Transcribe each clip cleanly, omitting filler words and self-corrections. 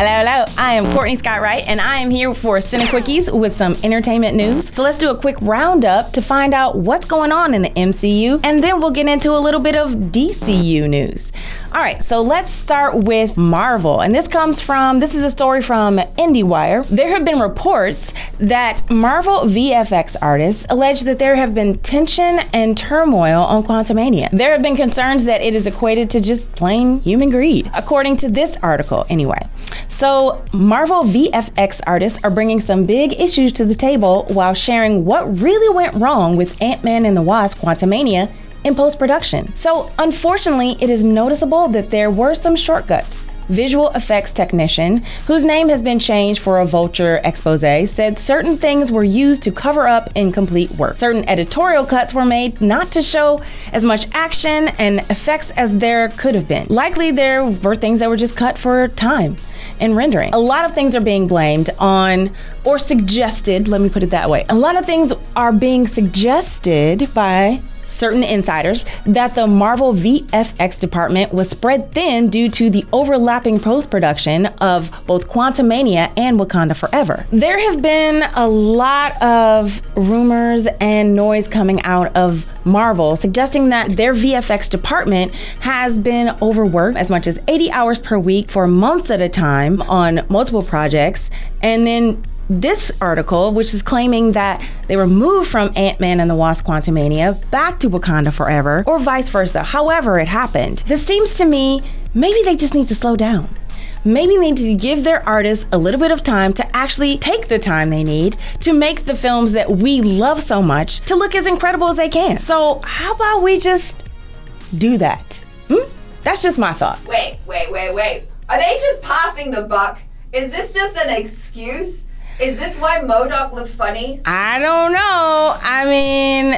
Hello. I am Courtney Scott Wright, and I am here for Cinequickies with some entertainment news. So let's do a quick roundup to find out what's going on in the MCU, and then we'll get into a little bit of DCU news. All right, so let's start with Marvel, and this is a story from IndieWire. There have been reports that Marvel VFX artists allege that there have been tension and turmoil on Quantumania. There have been concerns that it is equated to just plain human greed, according to this article anyway. So Marvel VFX artists are bringing some big issues to the table while sharing what really went wrong with Ant-Man and the Wasp Quantumania in post-production. So unfortunately, it is noticeable that there were some shortcuts. Visual effects technician, whose name has been changed for a Vulture expose, said certain things were used to cover up incomplete work. Certain editorial cuts were made not to show as much action and effects as there could have been. Likely there were things that were just cut for time and rendering. A lot of things are being blamed on, or suggested, let me put it that way. A lot of things are being suggested by certain insiders that the Marvel VFX department was spread thin due to the overlapping post-production of both Quantumania and Wakanda Forever. There have been a lot of rumors and noise coming out of Marvel suggesting that their VFX department has been overworked as much as 80 hours per week for months at a time on multiple projects, and then this article, which is claiming that they were moved from Ant-Man and the Wasp Quantumania back to Wakanda Forever, or vice versa, however it happened. This seems to me, maybe they just need to slow down. Maybe they need to give their artists a little bit of time to actually take the time they need to make the films that we love so much to look as incredible as they can. So how about we just do that? That's just my thought. Wait. Are they just passing the buck? Is this just an excuse? Is this why MODOK looked funny? I don't know. I mean,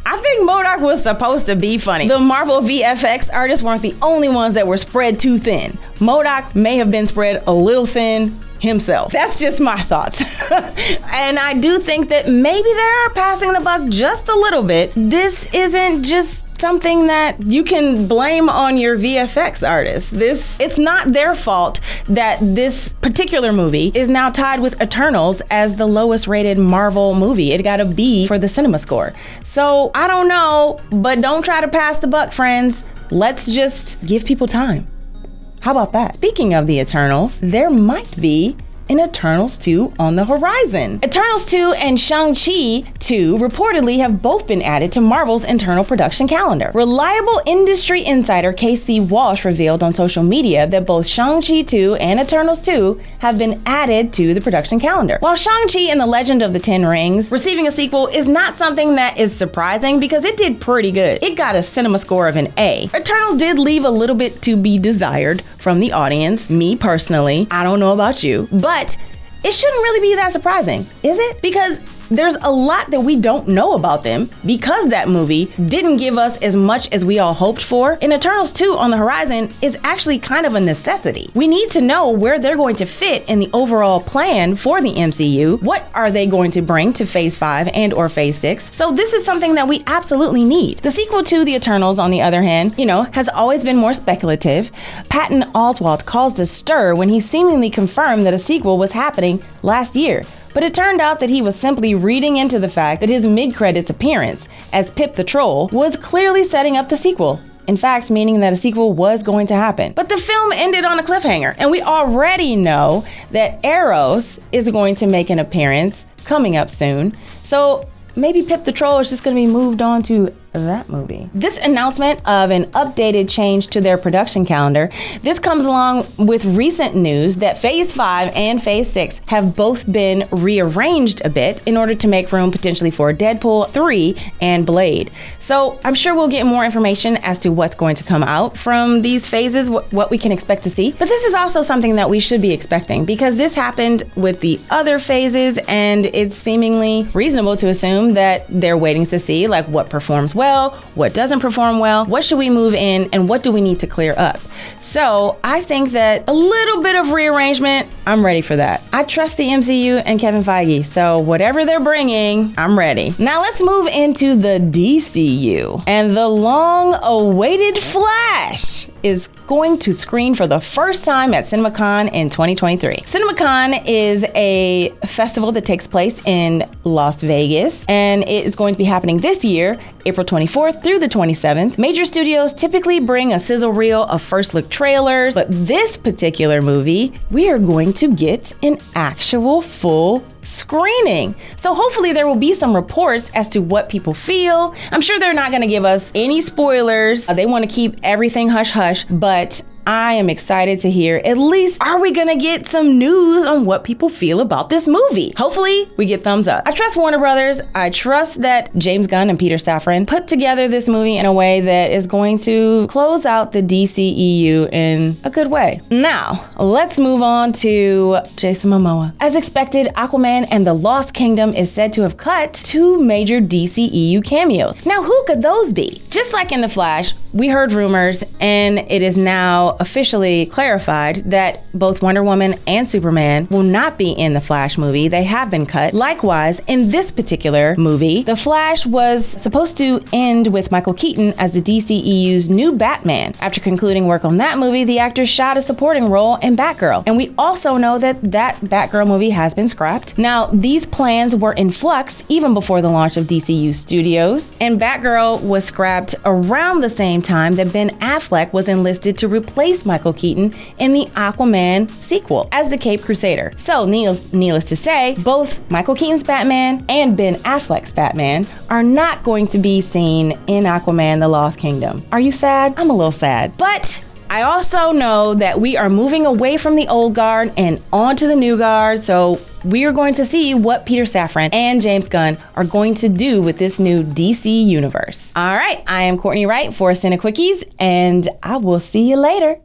I think MODOK was supposed to be funny. The Marvel VFX artists weren't the only ones that were spread too thin. MODOK may have been spread a little thin himself. That's just my thoughts. And I do think that maybe they're passing the buck just a little bit. This isn't just something that you can blame on your VFX artists. It's not their fault that this particular movie is now tied with Eternals as the lowest rated Marvel movie. It got a B for the cinema score. So I don't know, but don't try to pass the buck, friends. Let's just give people time. How about that? Speaking of the Eternals, there might be an Eternals 2 on the horizon. Eternals 2 and Shang-Chi 2 reportedly have both been added to Marvel's internal production calendar. Reliable industry insider Casey Walsh revealed on social media that both Shang-Chi 2 and Eternals 2 have been added to the production calendar. While Shang-Chi and the Legend of the Ten Rings receiving a sequel is not something that is surprising because it did pretty good. It got a cinema score of an A. Eternals did leave a little bit to be desired from the audience, me personally. I don't know about you, but it shouldn't really be that surprising, is it? Because there's a lot that we don't know about them because that movie didn't give us as much as we all hoped for. And Eternals 2 on the horizon is actually kind of a necessity. We need to know where they're going to fit in the overall plan for the MCU. What are they going to bring to Phase 5 and or Phase 6? So this is something that we absolutely need. The sequel to The Eternals, on the other hand, has always been more speculative. Patton Oswalt caused a stir when he seemingly confirmed that a sequel was happening last year. But it turned out that he was simply reading into the fact that his mid-credits appearance as Pip the Troll was clearly setting up the sequel. In fact, meaning that a sequel was going to happen. But the film ended on a cliffhanger, and we already know that Eros is going to make an appearance coming up soon. So maybe Pip the Troll is just going to be moved on to that movie. This announcement of an updated change to their production calendar, this comes along with recent news that Phase 5 and Phase 6 have both been rearranged a bit in order to make room potentially for Deadpool 3 and Blade. So I'm sure we'll get more information as to what's going to come out from these phases, what we can expect to see. But this is also something that we should be expecting because this happened with the other phases, and it's seemingly reasonable to assume that they're waiting to see like what performs well, what doesn't perform well, what should we move in, and what do we need to clear up. So I think that a little bit of rearrangement, I'm ready for that. I trust the MCU and Kevin Feige, so whatever they're bringing, I'm ready. Now let's move into the DCU and the long-awaited Flash. is going to screen for the first time at CinemaCon in 2023. CinemaCon is a festival that takes place in Las Vegas, and it is going to be happening this year, April 24th through the 27th. Major studios typically bring a sizzle reel of first look trailers, but this particular movie, we are going to get an actual full screening. So hopefully there will be some reports as to what people feel. I'm sure they're not going to give us any spoilers. They want to keep everything hush hush, but I am excited to hear, at least, are we gonna get some news on what people feel about this movie? Hopefully, we get thumbs up. I trust Warner Brothers. I trust that James Gunn and Peter Safran put together this movie in a way that is going to close out the DCEU in a good way. Now, let's move on to Jason Momoa. As expected, Aquaman and the Lost Kingdom is said to have cut 2 major DCEU cameos. Now, who could those be? Just like in The Flash, we heard rumors, and it is now officially clarified that both Wonder Woman and Superman will not be in the Flash movie. They have been cut. Likewise, in this particular movie, the Flash was supposed to end with Michael Keaton as the DCEU's new Batman. After concluding work on that movie, the actor shot a supporting role in Batgirl. And we also know that that Batgirl movie has been scrapped. Now, these plans were in flux even before the launch of DCU Studios, and Batgirl was scrapped around the same time that Ben Affleck was enlisted to replace Michael Keaton in the Aquaman sequel as the Caped Crusader. So, needless to say, both Michael Keaton's Batman and Ben Affleck's Batman are not going to be seen in Aquaman: The Lost Kingdom. Are you sad? I'm a little sad. But I also know that we are moving away from the old guard and onto the new guard, so we are going to see what Peter Safran and James Gunn are going to do with this new DC universe. All right, I am Courtney Wright for Cine Quickies, and I will see you later.